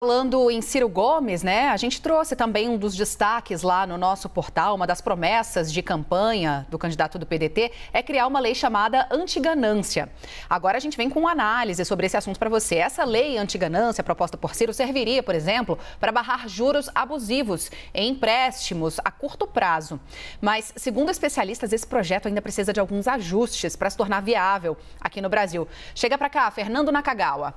Falando em Ciro Gomes, né? A gente trouxe também um dos destaques lá no nosso portal, uma das promessas de campanha do candidato do PDT é criar uma lei chamada antiganância. Agora a gente vem com uma análise sobre esse assunto para você. Essa lei antiganância proposta por Ciro serviria, por exemplo, para barrar juros abusivos em empréstimos a curto prazo. Mas, segundo especialistas, esse projeto ainda precisa de alguns ajustes para se tornar viável aqui no Brasil. Chega para cá, Fernando Nakagawa.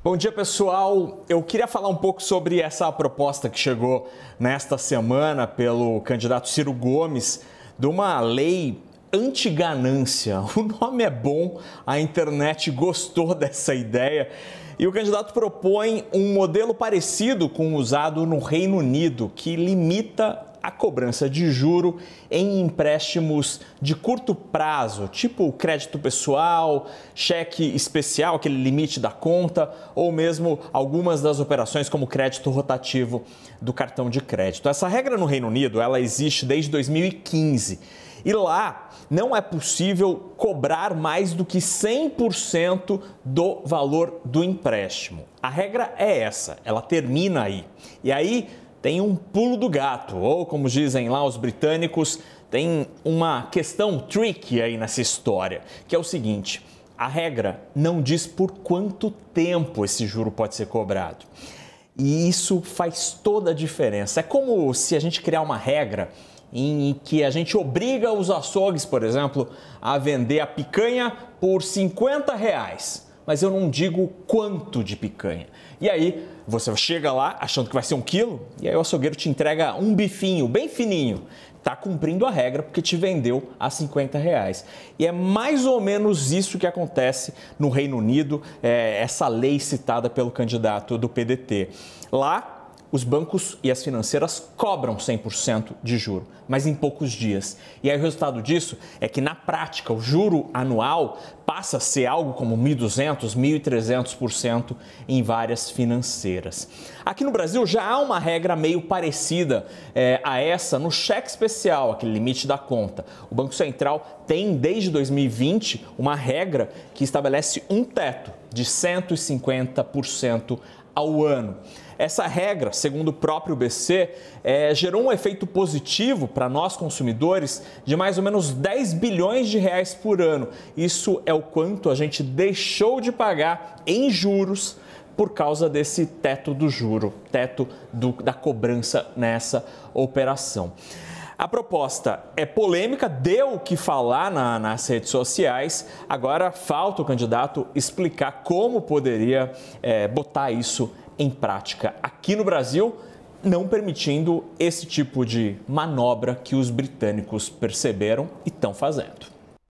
Bom dia, pessoal. Eu queria falar um pouco sobre essa proposta que chegou nesta semana pelo candidato Ciro Gomes, de uma lei antiganância. O nome é bom, a internet gostou dessa ideia e o candidato propõe um modelo parecido com o usado no Reino Unido, que limita a cobrança de juro em empréstimos de curto prazo, tipo crédito pessoal, cheque especial, aquele limite da conta, ou mesmo algumas das operações como crédito rotativo do cartão de crédito. Essa regra no Reino Unido, ela existe desde 2015 e lá não é possível cobrar mais do que 100% do valor do empréstimo. A regra é essa, ela termina aí. E aí tem um pulo do gato, ou como dizem lá os britânicos, tem uma questão tricky aí nessa história, que é o seguinte: a regra não diz por quanto tempo esse juro pode ser cobrado. E isso faz toda a diferença. É como se a gente criar uma regra em que a gente obriga os açougues, por exemplo, a vender a picanha por R$50. Mas eu não digo quanto de picanha. E aí você chega lá achando que vai ser 1 quilo e aí o açougueiro te entrega um bifinho bem fininho. Está cumprindo a regra porque te vendeu a R$50. E é mais ou menos isso que acontece no Reino Unido, essa lei citada pelo candidato do PDT. Lá, os bancos e as financeiras cobram 100% de juro, mas em poucos dias. E aí o resultado disso é que, na prática, o juro anual passa a ser algo como 1.200%, 1.300% em várias financeiras. Aqui no Brasil já há uma regra meio parecida a essa no cheque especial, aquele limite da conta. O Banco Central tem, desde 2020, uma regra que estabelece um teto de 150% ao ano. Essa regra, segundo o próprio BC, gerou um efeito positivo para nós consumidores de mais ou menos 10 bilhões de reais por ano. Isso é o quanto a gente deixou de pagar em juros por causa desse teto do juro, teto da cobrança nessa operação. A proposta é polêmica, deu o que falar nas redes sociais. Agora falta o candidato explicar como poderia botar isso em prática aqui no Brasil, não permitindo esse tipo de manobra que os britânicos perceberam e estão fazendo.